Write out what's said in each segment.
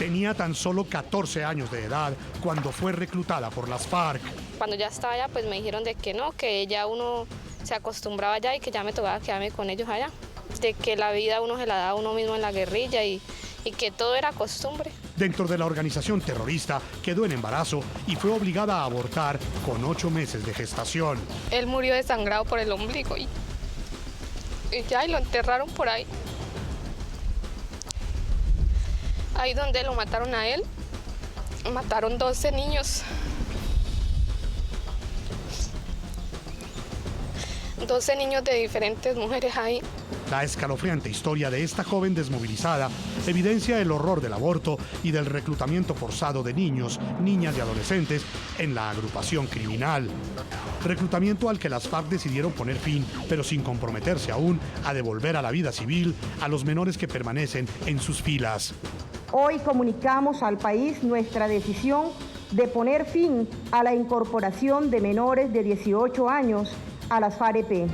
Tenía tan solo 14 años de edad cuando fue reclutada por las FARC. Cuando ya estaba allá, pues me dijeron de que no, que ya uno se acostumbraba allá y que ya me tocaba quedarme con ellos allá. De que la vida uno se la da a uno mismo en la guerrilla y que todo era costumbre. Dentro de la organización terrorista quedó en embarazo y fue obligada a abortar con 8 meses de gestación. Él murió desangrado por el ombligo y ya, y lo enterraron por ahí. Ahí donde lo mataron a él, mataron 12 niños. 12 niños de diferentes mujeres ahí. La escalofriante historia de esta joven desmovilizada evidencia el horror del aborto y del reclutamiento forzado de niños, niñas y adolescentes en la agrupación criminal. Reclutamiento al que las FARC decidieron poner fin, pero sin comprometerse aún a devolver a la vida civil a los menores que permanecen en sus filas. Hoy comunicamos al país nuestra decisión de poner fin a la incorporación de menores de 18 años a las FAREP.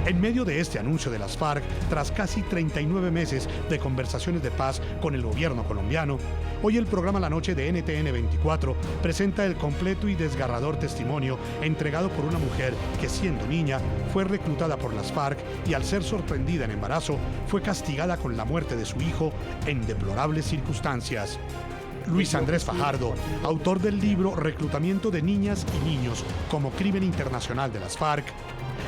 En medio de este anuncio de las FARC, tras casi 39 meses de conversaciones de paz con el gobierno colombiano, hoy el programa La Noche de NTN 24 presenta el completo y desgarrador testimonio entregado por una mujer que, siendo niña, fue reclutada por las FARC y, al ser sorprendida en embarazo, fue castigada con la muerte de su hijo en deplorables circunstancias. Luis Andrés Fajardo, autor del libro Reclutamiento de niñas y niños como crimen internacional de las FARC,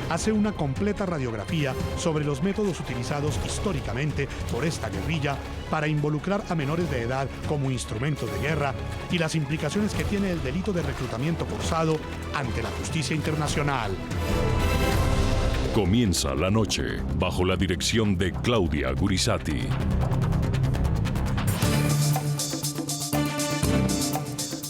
hace una completa radiografía sobre los métodos utilizados históricamente por esta guerrilla para involucrar a menores de edad como instrumentos de guerra y las implicaciones que tiene el delito de reclutamiento forzado ante la justicia internacional. Comienza La Noche bajo la dirección de Claudia Gurisati.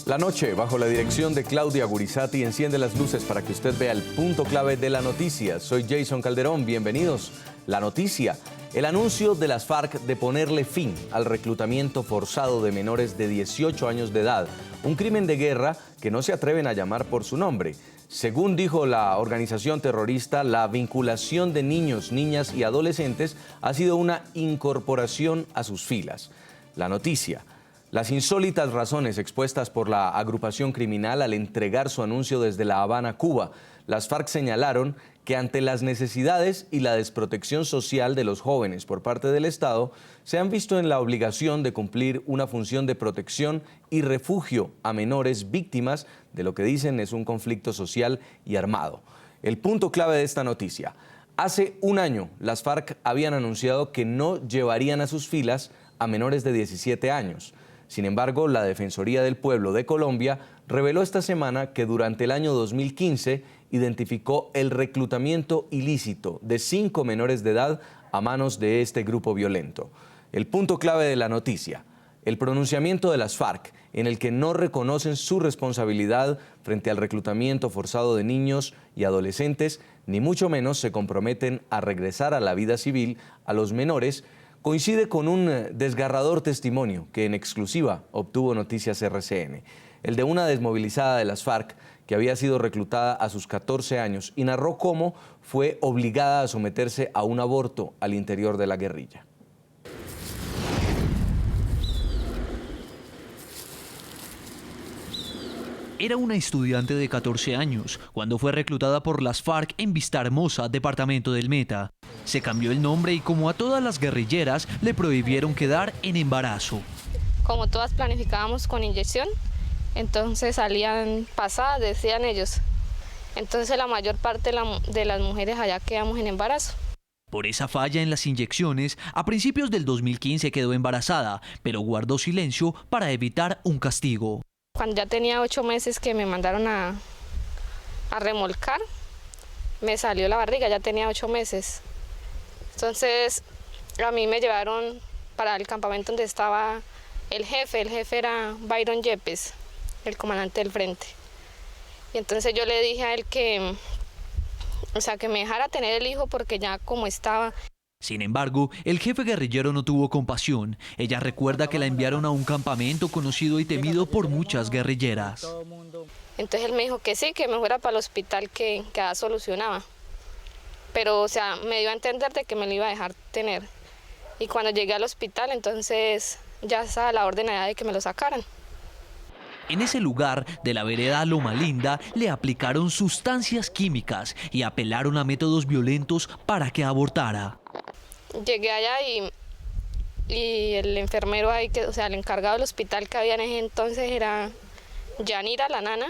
La Noche, bajo la dirección de Claudia Gurisati, enciende las luces para que usted vea el punto clave de la noticia. Soy Jason Calderón, bienvenidos. La noticia, el anuncio de las FARC de ponerle fin al reclutamiento forzado de menores de 18 años de edad, un crimen de guerra que no se atreven a llamar por su nombre. Según dijo la organización terrorista, la vinculación de niños, niñas y adolescentes ha sido una incorporación a sus filas. La noticia, las insólitas razones expuestas por la agrupación criminal al entregar su anuncio desde La Habana, Cuba. Las FARC señalaron que ante las necesidades y la desprotección social de los jóvenes por parte del Estado, se han visto en la obligación de cumplir una función de protección y refugio a menores víctimas de lo que dicen es un conflicto social y armado. El punto clave de esta noticia: hace un año las FARC habían anunciado que no llevarían a sus filas a menores de 17 años. Sin embargo, la Defensoría del Pueblo de Colombia reveló esta semana que durante el año 2015 identificó el reclutamiento ilícito de 5 menores de edad a manos de este grupo violento. El punto clave de la noticia: el pronunciamiento de las FARC, en el que no reconocen su responsabilidad frente al reclutamiento forzado de niños y adolescentes, ni mucho menos se comprometen a regresar a la vida civil a los menores, coincide con un desgarrador testimonio que en exclusiva obtuvo Noticias RCN, el de una desmovilizada de las FARC que había sido reclutada a sus 14 años y narró cómo fue obligada a someterse a un aborto al interior de la guerrilla. Era una estudiante de 14 años cuando fue reclutada por las FARC en Vistahermosa, departamento del Meta. Se cambió el nombre y, como a todas las guerrilleras, le prohibieron quedar en embarazo. Como todas planificábamos con inyección, entonces salían pasadas, decían ellos. Entonces la mayor parte de las mujeres allá quedamos en embarazo. Por esa falla en las inyecciones, a principios del 2015 quedó embarazada, pero guardó silencio para evitar un castigo. Cuando ya tenía 8 meses que me mandaron a remolcar, me salió la barriga, ya tenía 8 meses. Entonces a mí me llevaron para el campamento donde estaba el jefe era Byron Yepes, el comandante del frente. Y entonces yo le dije a él que me dejara tener el hijo porque ya como estaba. Sin embargo, el jefe guerrillero no tuvo compasión. Ella recuerda que la enviaron a un campamento conocido y temido por muchas guerrilleras. Entonces él me dijo que sí, que me fuera para el hospital que ya solucionaba. Pero, me dio a entender de que me lo iba a dejar tener. Y cuando llegué al hospital, entonces ya estaba la orden allá de que me lo sacaran. En ese lugar de la vereda Loma Linda le aplicaron sustancias químicas y apelaron a métodos violentos para que abortara. Llegué allá y el enfermero ahí, o sea, el encargado del hospital que había en ese entonces era Yanira, la nana,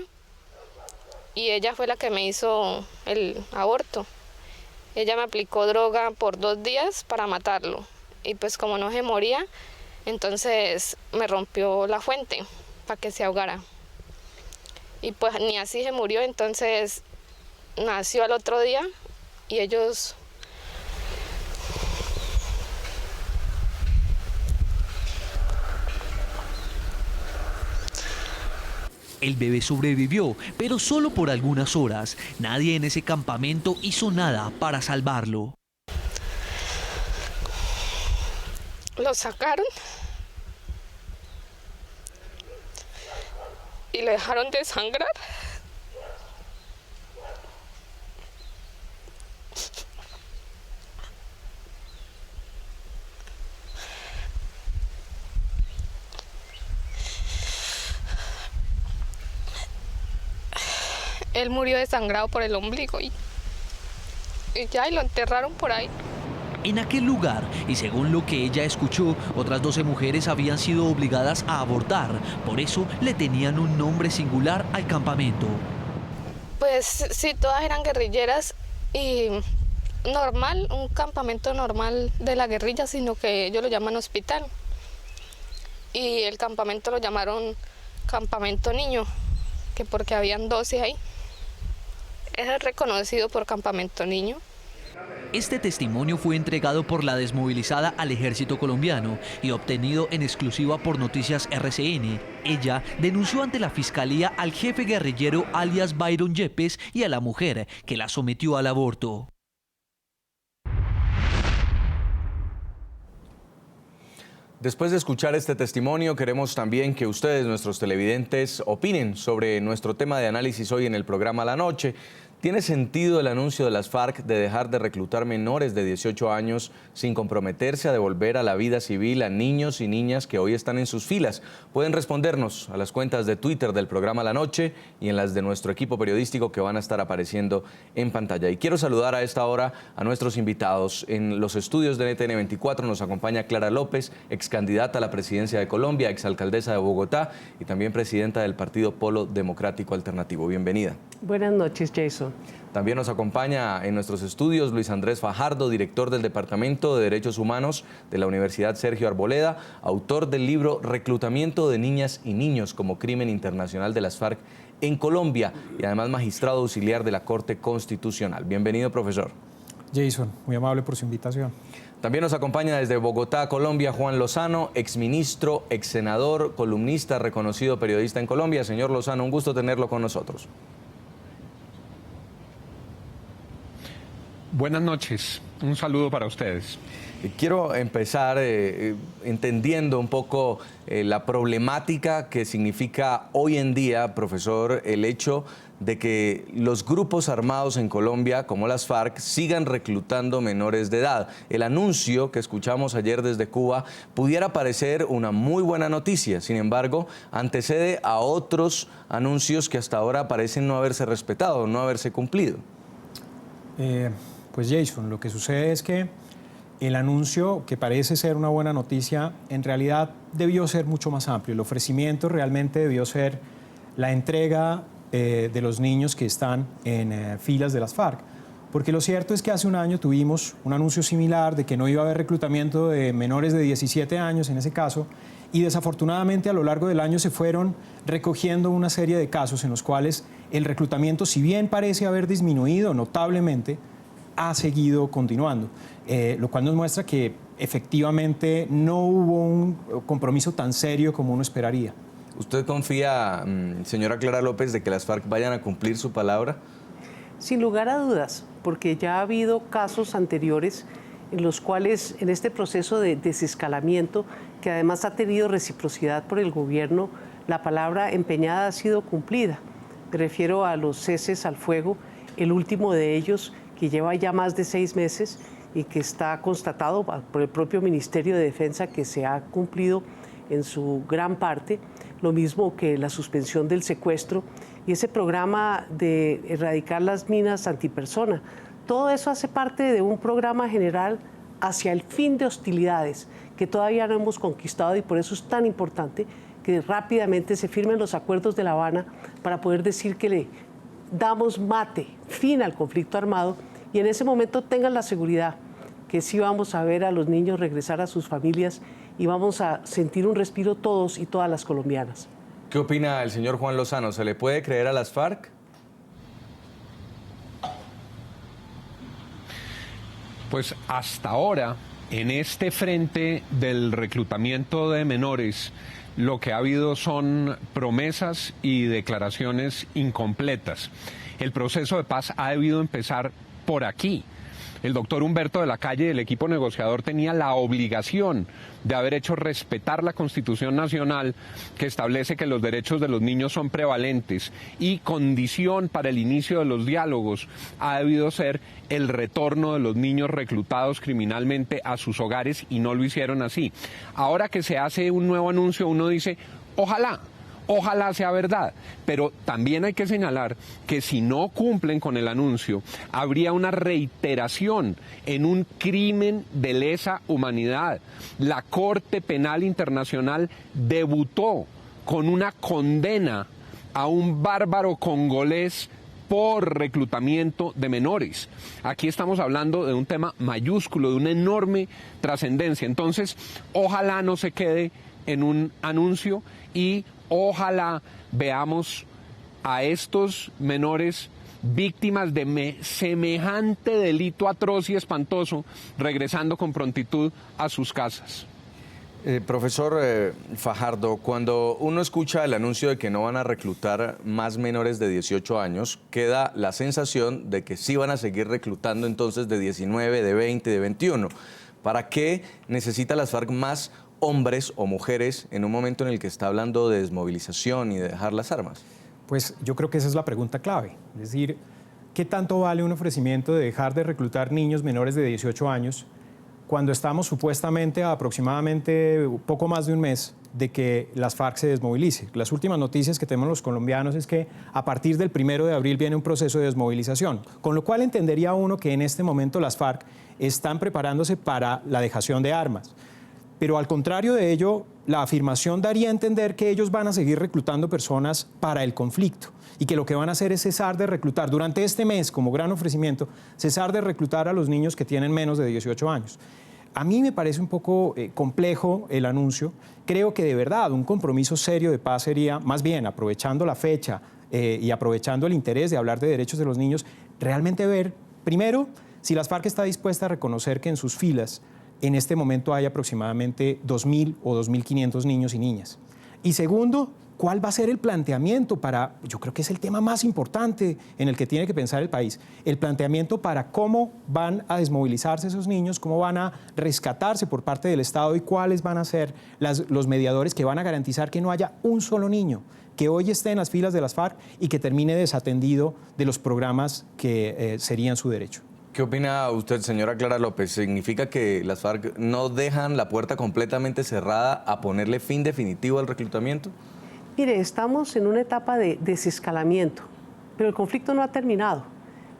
y ella fue la que me hizo el aborto. Ella me aplicó droga por 2 días para matarlo, y pues como no se moría, entonces me rompió la fuente para que se ahogara. Y pues ni así se murió, entonces nació al otro día y ellos... El bebé sobrevivió, pero solo por algunas horas. Nadie en ese campamento hizo nada para salvarlo. Lo sacaron y le dejaron de sangrar. Él murió desangrado por el ombligo y lo enterraron por ahí. En aquel lugar, y según lo que ella escuchó, otras 12 mujeres habían sido obligadas a abortar. Por eso le tenían un nombre singular al campamento. Pues sí, todas eran guerrilleras y normal, un campamento normal de la guerrilla, sino que ellos lo llaman hospital. Y el campamento lo llamaron campamento niño, que porque habían 12 ahí. Es reconocido por campamento niño. Este testimonio fue entregado por la desmovilizada al ejército colombiano y obtenido en exclusiva por Noticias RCN. Ella denunció ante la fiscalía al jefe guerrillero alias Byron Yepes y a la mujer que la sometió al aborto. Después de escuchar este testimonio, queremos también que ustedes, nuestros televidentes, opinen sobre nuestro tema de análisis hoy en el programa La Noche. ¿Tiene sentido el anuncio de las FARC de dejar de reclutar menores de 18 años sin comprometerse a devolver a la vida civil a niños y niñas que hoy están en sus filas? Pueden respondernos a las cuentas de Twitter del programa La Noche y en las de nuestro equipo periodístico que van a estar apareciendo en pantalla. Y quiero saludar a esta hora a nuestros invitados. En los estudios de NTN 24 nos acompaña Clara López, ex candidata a la presidencia de Colombia, ex alcaldesa de Bogotá y también presidenta del partido Polo Democrático Alternativo. Bienvenida. Buenas noches, Jason. También nos acompaña en nuestros estudios Luis Andrés Fajardo, director del Departamento de Derechos Humanos de la Universidad Sergio Arboleda, autor del libro Reclutamiento de Niñas y Niños como Crimen Internacional de las FARC en Colombia y además magistrado auxiliar de la Corte Constitucional. Bienvenido, profesor. Jason, muy amable por su invitación. También nos acompaña desde Bogotá, Colombia, Juan Lozano, exministro, exsenador, columnista, reconocido periodista en Colombia. Señor Lozano, un gusto tenerlo con nosotros. Buenas noches, un saludo para ustedes. Quiero empezar entendiendo un poco la problemática que significa hoy en día, profesor, el hecho de que los grupos armados en Colombia, como las FARC, sigan reclutando menores de edad. El anuncio que escuchamos ayer desde Cuba pudiera parecer una muy buena noticia, sin embargo, antecede a otros anuncios que hasta ahora parecen no haberse respetado, no haberse cumplido. Pues Jason, lo que sucede es que el anuncio, que parece ser una buena noticia, en realidad debió ser mucho más amplio. El ofrecimiento realmente debió ser la entrega de los niños que están en filas de las FARC. Porque lo cierto es que hace un año tuvimos un anuncio similar de que no iba a haber reclutamiento de menores de 17 años en ese caso, y desafortunadamente a lo largo del año se fueron recogiendo una serie de casos en los cuales el reclutamiento, si bien parece haber disminuido notablemente, ha seguido continuando, lo cual nos muestra que efectivamente no hubo un compromiso tan serio como uno esperaría. ¿Usted confía, señora Clara López, de que las FARC vayan a cumplir su palabra? Sin lugar a dudas, porque ya ha habido casos anteriores en los cuales en este proceso de desescalamiento, que además ha tenido reciprocidad por el gobierno, la palabra empeñada ha sido cumplida. Me refiero a los ceses al fuego, el último de ellos que lleva ya más de 6 meses y que está constatado por el propio Ministerio de Defensa que se ha cumplido en su gran parte, lo mismo que la suspensión del secuestro y ese programa de erradicar las minas antipersona. Todo eso hace parte de un programa general hacia el fin de hostilidades que todavía no hemos conquistado, y por eso es tan importante que rápidamente se firmen los acuerdos de La Habana para poder decir que le damos fin al conflicto armado, y en ese momento tengan la seguridad que sí vamos a ver a los niños regresar a sus familias y vamos a sentir un respiro todos y todas las colombianas. ¿Qué opina el señor Juan Lozano? ¿Se le puede creer a las FARC? Pues hasta ahora, en este frente del reclutamiento de menores, lo que ha habido son promesas y declaraciones incompletas. El proceso de paz ha debido empezar por aquí. El doctor Humberto de la Calle del equipo negociador tenía la obligación de haber hecho respetar la Constitución Nacional, que establece que los derechos de los niños son prevalentes, y condición para el inicio de los diálogos ha debido ser el retorno de los niños reclutados criminalmente a sus hogares, y no lo hicieron así. Ahora que se hace un nuevo anuncio, uno dice, ojalá sea verdad, pero también hay que señalar que si no cumplen con el anuncio, habría una reiteración en un crimen de lesa humanidad. La Corte Penal Internacional debutó con una condena a un bárbaro congolés por reclutamiento de menores. Aquí estamos hablando de un tema mayúsculo, de una enorme trascendencia. Entonces, ojalá no se quede en un anuncio y ojalá veamos a estos menores víctimas de semejante delito atroz y espantoso regresando con prontitud a sus casas. Profesor Fajardo, cuando uno escucha el anuncio de que no van a reclutar más menores de 18 años, queda la sensación de que sí van a seguir reclutando entonces de 19, de 20, de 21. ¿Para qué necesita las FARC más hombres o mujeres en un momento en el que está hablando de desmovilización y de dejar las armas? Pues yo creo que esa es la pregunta clave. Es decir, ¿qué tanto vale un ofrecimiento de dejar de reclutar niños menores de 18 años cuando estamos supuestamente a aproximadamente poco más de un mes de que las FARC se desmovilice? Las últimas noticias que tenemos los colombianos es que a partir del 1 de abril viene un proceso de desmovilización, con lo cual entendería uno que en este momento las FARC están preparándose para la dejación de armas. Pero al contrario de ello, la afirmación daría a entender que ellos van a seguir reclutando personas para el conflicto y que lo que van a hacer es cesar de reclutar durante este mes, como gran ofrecimiento, cesar de reclutar a los niños que tienen menos de 18 años. A mí me parece un poco complejo el anuncio. Creo que de verdad un compromiso serio de paz sería, más bien aprovechando la fecha y aprovechando el interés de hablar de derechos de los niños, realmente ver, primero, si las FARC está dispuesta a reconocer que en sus filas en este momento hay aproximadamente 2.000 o 2.500 niños y niñas. Y segundo, ¿cuál va a ser el planteamiento para, yo creo que es el tema más importante en el que tiene que pensar el país, el planteamiento para cómo van a desmovilizarse esos niños, cómo van a rescatarse por parte del Estado y cuáles van a ser los mediadores que van a garantizar que no haya un solo niño que hoy esté en las filas de las FARC y que termine desatendido de los programas que serían su derecho. ¿Qué opina usted, señora Clara López? ¿Significa que las FARC no dejan la puerta completamente cerrada a ponerle fin definitivo al reclutamiento? Mire, estamos en una etapa de desescalamiento, pero el conflicto no ha terminado.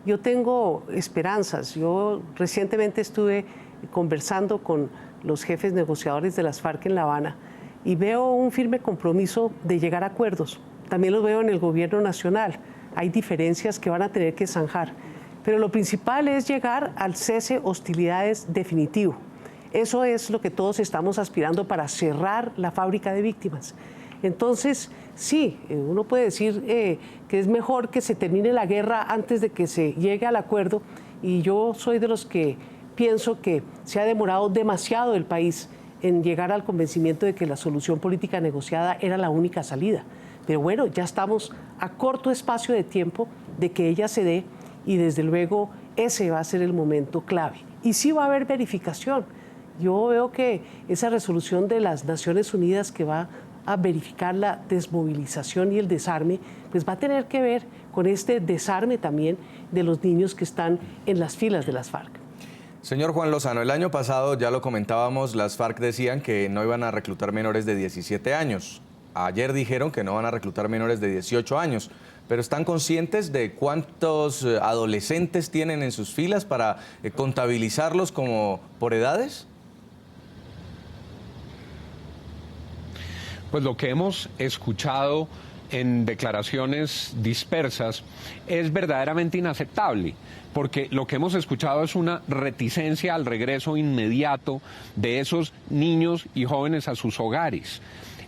Yo tengo esperanzas. Yo recientemente estuve conversando con los jefes negociadores de las FARC en La Habana y veo un firme compromiso de llegar a acuerdos. También lo veo en el gobierno nacional. Hay diferencias que van a tener que zanjar. Pero lo principal es llegar al cese hostilidades definitivo. Eso es lo que todos estamos aspirando para cerrar la fábrica de víctimas. Entonces, sí, uno puede decir que es mejor que se termine la guerra antes de que se llegue al acuerdo, y yo soy de los que pienso que se ha demorado demasiado el país en llegar al convencimiento de que la solución política negociada era la única salida. Pero bueno, ya estamos a corto espacio de tiempo de que ella se dé, y desde luego ese va a ser el momento clave. Y sí va a haber verificación. Yo veo que esa resolución de las Naciones Unidas que va a verificar la desmovilización y el desarme, pues va a tener que ver con este desarme también de los niños que están en las filas de las FARC. Señor Juan Lozano, el año pasado, ya lo comentábamos, las FARC decían que no iban a reclutar menores de 17 años. Ayer dijeron que no van a reclutar menores de 18 años. ¿Pero están conscientes de cuántos adolescentes tienen en sus filas para contabilizarlos como por edades? Pues lo que hemos escuchado en declaraciones dispersas es verdaderamente inaceptable, porque lo que hemos escuchado es una reticencia al regreso inmediato de esos niños y jóvenes a sus hogares.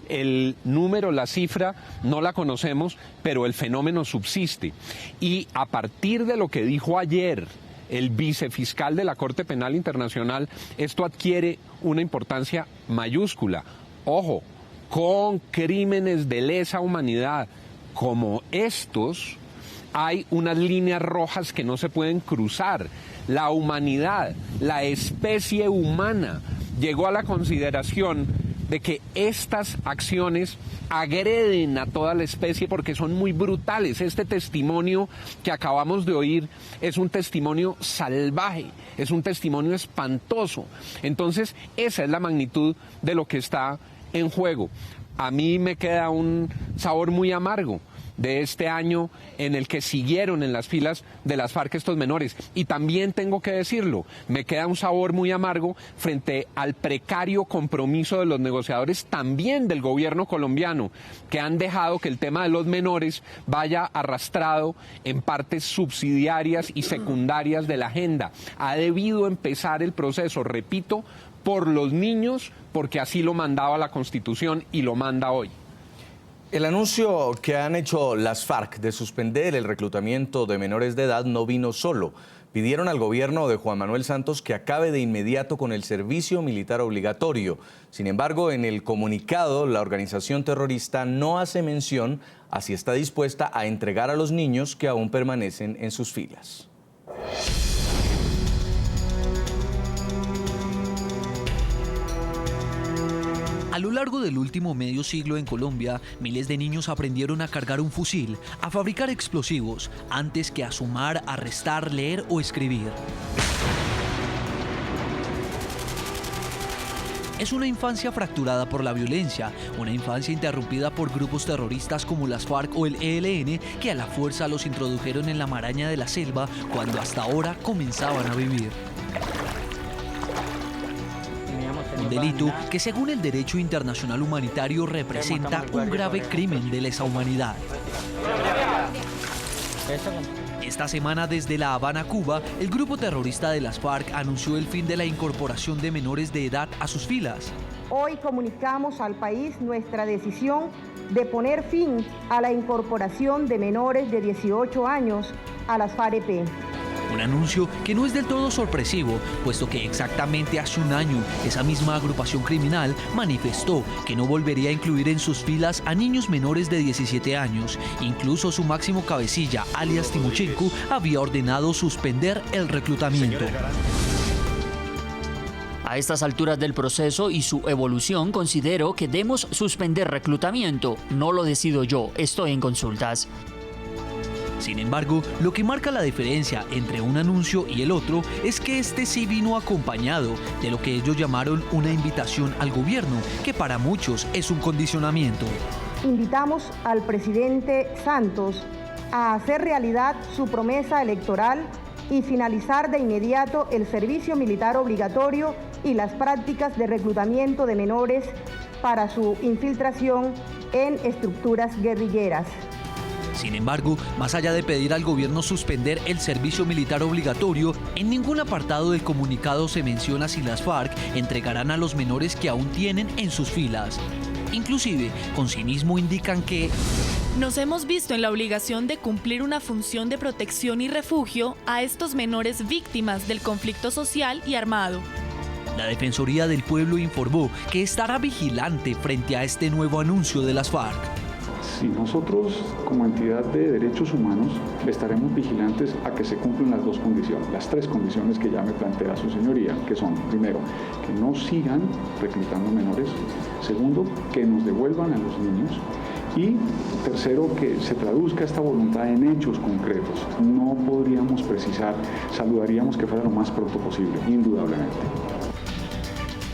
El número, la cifra, no la conocemos, pero el fenómeno subsiste. Y a partir de lo que dijo ayer el vicefiscal de la Corte Penal Internacional, esto adquiere una importancia mayúscula. Ojo, con crímenes de lesa humanidad como estos, hay unas líneas rojas que no se pueden cruzar. La humanidad, la especie humana, llegó a la consideración de que estas acciones agreden a toda la especie porque son muy brutales. Este testimonio que acabamos de oír es un testimonio salvaje, es un testimonio espantoso. Entonces, esa es la magnitud de lo que está en juego. A mí me queda un sabor muy amargo de este año en el que siguieron en las filas de las FARC estos menores. Y también tengo que decirlo, me queda un sabor muy amargo frente al precario compromiso de los negociadores, también del gobierno colombiano, que han dejado que el tema de los menores vaya arrastrado en partes subsidiarias y secundarias de la agenda. Ha debido empezar el proceso, repito, por los niños, porque así lo mandaba la Constitución y lo manda hoy. El anuncio que han hecho las FARC de suspender el reclutamiento de menores de edad no vino solo. Pidieron al gobierno de Juan Manuel Santos que acabe de inmediato con el servicio militar obligatorio. Sin embargo, en el comunicado, la organización terrorista no hace mención a si está dispuesta a entregar a los niños que aún permanecen en sus filas. A lo largo del último medio siglo en Colombia, miles de niños aprendieron a cargar un fusil, a fabricar explosivos, antes que a sumar, a restar, leer o escribir. Es una infancia fracturada por la violencia, una infancia interrumpida por grupos terroristas como las FARC o el ELN, que a la fuerza los introdujeron en la maraña de la selva cuando hasta ahora comenzaban a vivir. Un delito que según el derecho internacional humanitario representa un grave crimen de lesa humanidad. Esta semana desde La Habana, Cuba, el grupo terrorista de las FARC anunció el fin de la incorporación de menores de edad a sus filas. Hoy comunicamos al país nuestra decisión de poner fin a la incorporación de menores de 18 años a las FAREP. Un anuncio que no es del todo sorpresivo, puesto que exactamente hace un año esa misma agrupación criminal manifestó que no volvería a incluir en sus filas a niños menores de 17 años. Incluso su máximo cabecilla, alias Timochenko, había ordenado suspender el reclutamiento. A estas alturas del proceso y su evolución, considero que debemos suspender reclutamiento. No lo decido yo, estoy en consultas. Sin embargo, lo que marca la diferencia entre un anuncio y el otro es que este sí vino acompañado de lo que ellos llamaron una invitación al gobierno, que para muchos es un condicionamiento. Invitamos al presidente Santos a hacer realidad su promesa electoral y finalizar de inmediato el servicio militar obligatorio y las prácticas de reclutamiento de menores para su infiltración en estructuras guerrilleras. Sin embargo, más allá de pedir al gobierno suspender el servicio militar obligatorio, en ningún apartado del comunicado se menciona si las FARC entregarán a los menores que aún tienen en sus filas. Inclusive, con cinismo indican que nos hemos visto en la obligación de cumplir una función de protección y refugio a estos menores víctimas del conflicto social y armado. La Defensoría del Pueblo informó que estará vigilante frente a este nuevo anuncio de las FARC. Si nosotros, como entidad de derechos humanos, estaremos vigilantes a que se cumplan las dos condiciones, las tres condiciones que ya me plantea su señoría, que son, primero, que no sigan reclutando menores, segundo, que nos devuelvan a los niños, Y tercero, que se traduzca esta voluntad en hechos concretos. No podríamos precisar, saludaríamos que fuera lo más pronto posible, indudablemente.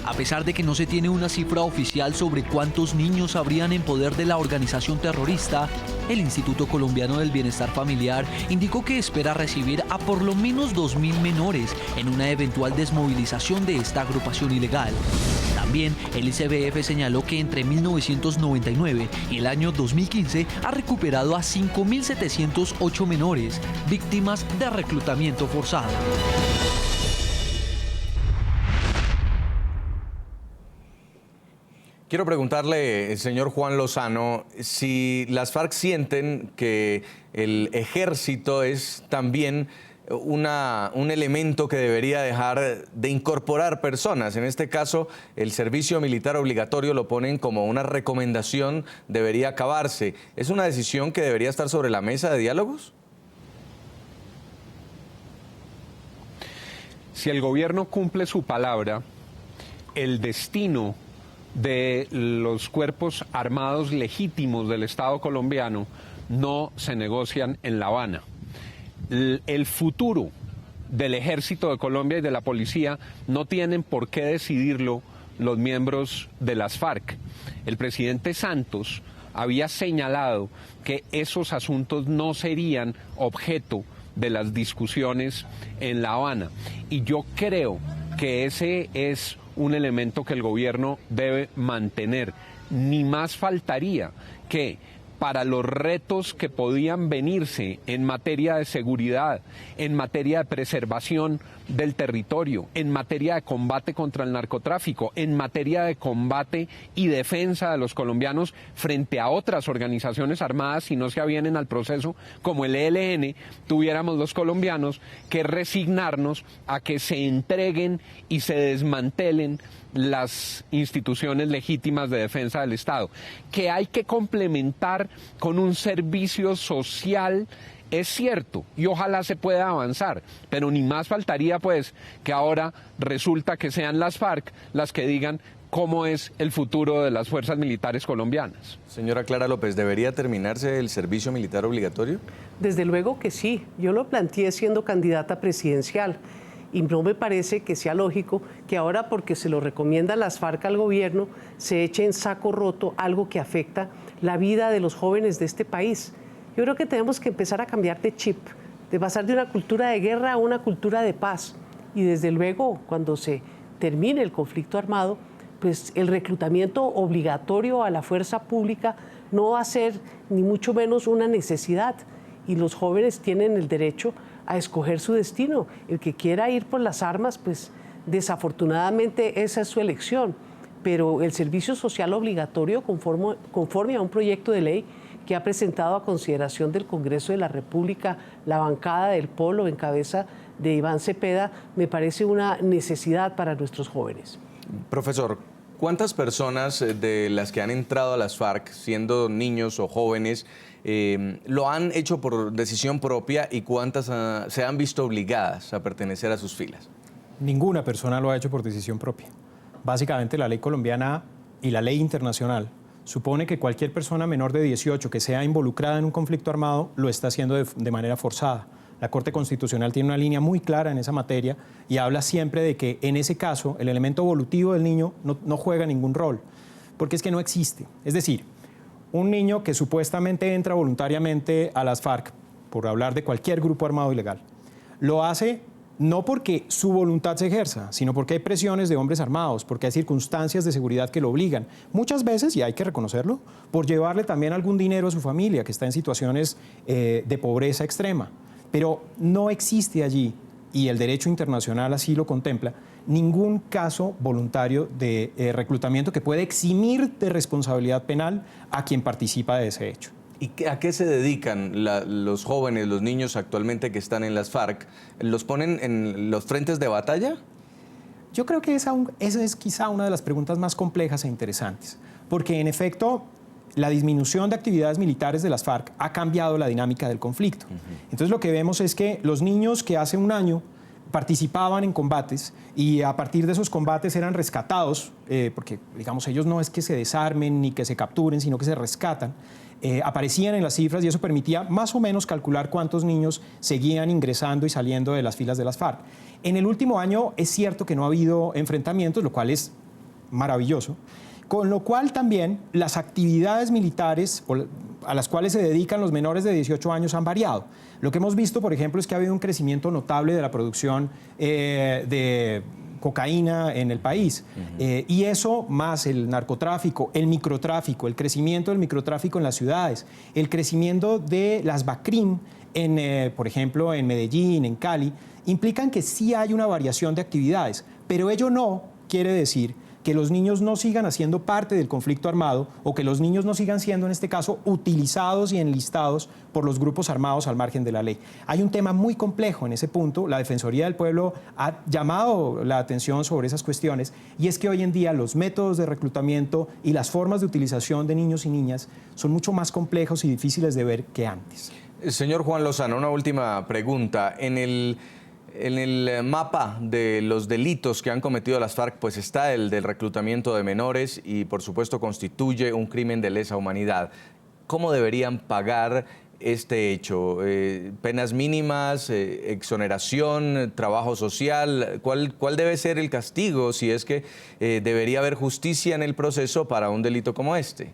A pesar de que no se tiene una cifra oficial sobre cuántos niños habrían en poder de la organización terrorista, el Instituto Colombiano del Bienestar Familiar indicó que espera recibir a por lo menos 2.000 menores en una eventual desmovilización de esta agrupación ilegal. También el ICBF señaló que entre 1999 y el año 2015 ha recuperado a 5.708 menores víctimas de reclutamiento forzado. Quiero preguntarle, señor Juan Lozano, si las FARC sienten que el ejército es también un elemento que debería dejar de incorporar personas. En este caso, el servicio militar obligatorio lo ponen como una recomendación, debería acabarse. ¿Es una decisión que debería estar sobre la mesa de diálogos? Si el gobierno cumple su palabra, el destino de los cuerpos armados legítimos del Estado colombiano no se negocian en La Habana. El futuro del Ejército de Colombia y de la policía no tienen por qué decidirlo los miembros de las FARC. El presidente Santos había señalado que esos asuntos no serían objeto de las discusiones en La Habana. Y yo creo que ese es un elemento que el gobierno debe mantener. Ni más faltaría que para los retos que podían venirse en materia de seguridad, en materia de preservación del territorio, en materia de combate contra el narcotráfico, en materia de combate y defensa de los colombianos frente a otras organizaciones armadas si no se avienen al proceso como el ELN, tuviéramos los colombianos que resignarnos a que se entreguen y se desmantelen las instituciones legítimas de defensa del Estado, que hay que complementar con un servicio social. Es cierto, y ojalá se pueda avanzar, pero ni más faltaría pues que ahora resulta que sean las FARC las que digan cómo es el futuro de las fuerzas militares colombianas. Señora Clara López, ¿debería terminarse el servicio militar obligatorio? Desde luego que sí, yo lo planteé siendo candidata presidencial. Y no me parece que sea lógico que ahora, porque se lo recomiendan las FARC al gobierno, se eche en saco roto algo que afecta la vida de los jóvenes de este país. Yo creo que tenemos que empezar a cambiar de chip, de pasar de una cultura de guerra a una cultura de paz. Y desde luego, cuando se termine el conflicto armado, pues el reclutamiento obligatorio a la fuerza pública no va a ser ni mucho menos una necesidad. Y los jóvenes tienen el derecho a escoger su destino. El que quiera ir por las armas, pues desafortunadamente esa es su elección. Pero el servicio social obligatorio, conforme a un proyecto de ley que ha presentado a consideración del Congreso de la República la bancada del Polo en cabeza de Iván Cepeda, me parece una necesidad para nuestros jóvenes. Profesor, ¿cuántas personas de las que han entrado a las FARC, siendo niños o jóvenes, lo han hecho por decisión propia y cuántas se han visto obligadas a pertenecer a sus filas? Ninguna persona lo ha hecho por decisión propia. Básicamente la ley colombiana y la ley internacional supone que cualquier persona menor de 18 que sea involucrada en un conflicto armado lo está haciendo de manera forzada. La Corte Constitucional tiene una línea muy clara en esa materia y habla siempre de que en ese caso el elemento volutivo del niño no juega ningún rol, porque es que no existe. Es decir, un niño que supuestamente entra voluntariamente a las FARC, por hablar de cualquier grupo armado ilegal, lo hace no porque su voluntad se ejerza, sino porque hay presiones de hombres armados, porque hay circunstancias de seguridad que lo obligan. Muchas veces, y hay que reconocerlo, por llevarle también algún dinero a su familia, que está en situaciones de pobreza extrema. Pero no existe allí, y el derecho internacional así lo contempla, ningún caso voluntario de reclutamiento que puede eximir de responsabilidad penal a quien participa de ese hecho. ¿Y a qué se dedican los jóvenes, los niños actualmente que están en las FARC? ¿Los ponen en los frentes de batalla? Yo creo que esa es quizá una de las preguntas más complejas e interesantes, porque en efecto la disminución de actividades militares de las FARC ha cambiado la dinámica del conflicto. Entonces lo que vemos es que los niños que hace un año participaban en combates y a partir de esos combates eran rescatados, porque digamos ellos no es que se desarmen ni que se capturen, sino que se rescatan, aparecían en las cifras y eso permitía más o menos calcular cuántos niños seguían ingresando y saliendo de las filas de las FARC. En el último año es cierto que no ha habido enfrentamientos, lo cual es maravilloso, con lo cual también las actividades militares a las cuales se dedican los menores de 18 años han variado. Lo que hemos visto, por ejemplo, es que ha habido un crecimiento notable de la producción de cocaína en el país. Y eso, más el narcotráfico, el microtráfico, el crecimiento del microtráfico en las ciudades, el crecimiento de las BACRIM, por ejemplo, en Medellín, en Cali, implican que sí hay una variación de actividades, pero ello no quiere decir que los niños no sigan haciendo parte del conflicto armado o que los niños no sigan siendo, en este caso, utilizados y enlistados por los grupos armados al margen de la ley. Hay un tema muy complejo en ese punto. La Defensoría del Pueblo ha llamado la atención sobre esas cuestiones y es que hoy en día los métodos de reclutamiento y las formas de utilización de niños y niñas son mucho más complejos y difíciles de ver que antes. Señor Juan Lozano, una última pregunta. En el mapa de los delitos que han cometido las FARC, pues está el del reclutamiento de menores y, por supuesto, constituye un crimen de lesa humanidad. ¿Cómo deberían pagar este hecho? ¿Penas mínimas, exoneración, trabajo social? ¿Cuál debe ser el castigo si es que debería haber justicia en el proceso para un delito como este?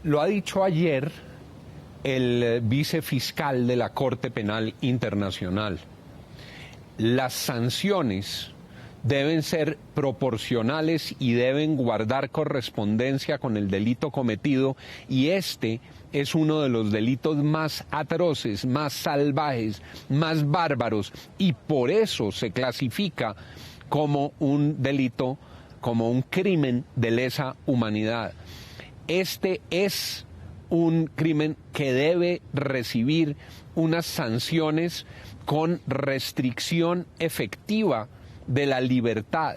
Lo ha dicho ayer el vicefiscal de la Corte Penal Internacional. Las sanciones deben ser proporcionales y deben guardar correspondencia con el delito cometido, y este es uno de los delitos más atroces, más salvajes, más bárbaros, y por eso se clasifica como un delito, como un crimen de lesa humanidad. Este es un crimen que debe recibir unas sanciones con restricción efectiva de la libertad.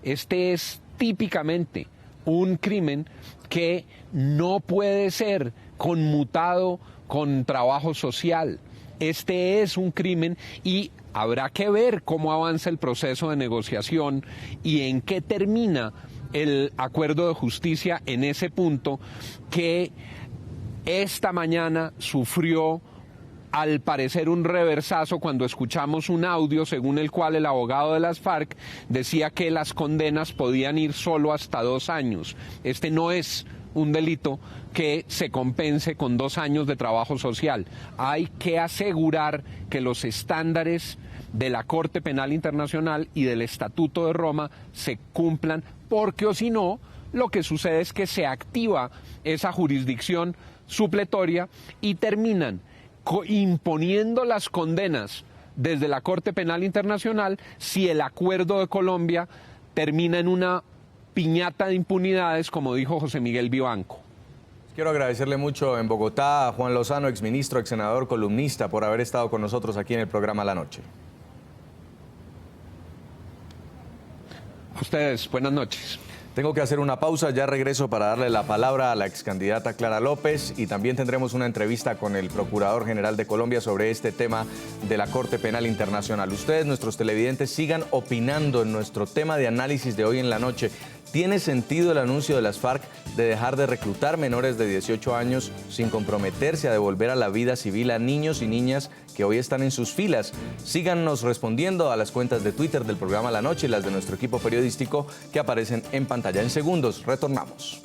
Este es típicamente un crimen que no puede ser conmutado con trabajo social. Este es un crimen y habrá que ver cómo avanza el proceso de negociación y en qué termina el acuerdo de justicia en ese punto que esta mañana sufrió, al parecer, un reversazo cuando escuchamos un audio según el cual el abogado de las FARC decía que las condenas podían ir solo hasta 2 años. Este no es un delito que se compense con 2 años de trabajo social. Hay que asegurar que los estándares de la Corte Penal Internacional y del Estatuto de Roma se cumplan, porque o si no, lo que sucede es que se activa esa jurisdicción supletoria y terminan imponiendo las condenas desde la Corte Penal Internacional si el acuerdo de Colombia termina en una piñata de impunidades, como dijo José Miguel Vivanco. Quiero agradecerle mucho en Bogotá a Juan Lozano, exministro, exsenador, columnista, por haber estado con nosotros aquí en el programa La Noche. A ustedes, buenas noches. Tengo que hacer una pausa, ya regreso para darle la palabra a la excandidata Clara López y también tendremos una entrevista con el Procurador General de Colombia sobre este tema de la Corte Penal Internacional. Ustedes, nuestros televidentes, sigan opinando en nuestro tema de análisis de hoy en la noche. ¿Tiene sentido el anuncio de las FARC de dejar de reclutar menores de 18 años sin comprometerse a devolver a la vida civil a niños y niñas que hoy están en sus filas? Síganos respondiendo a las cuentas de Twitter del programa La Noche y las de nuestro equipo periodístico que aparecen en pantalla. En segundos, retornamos.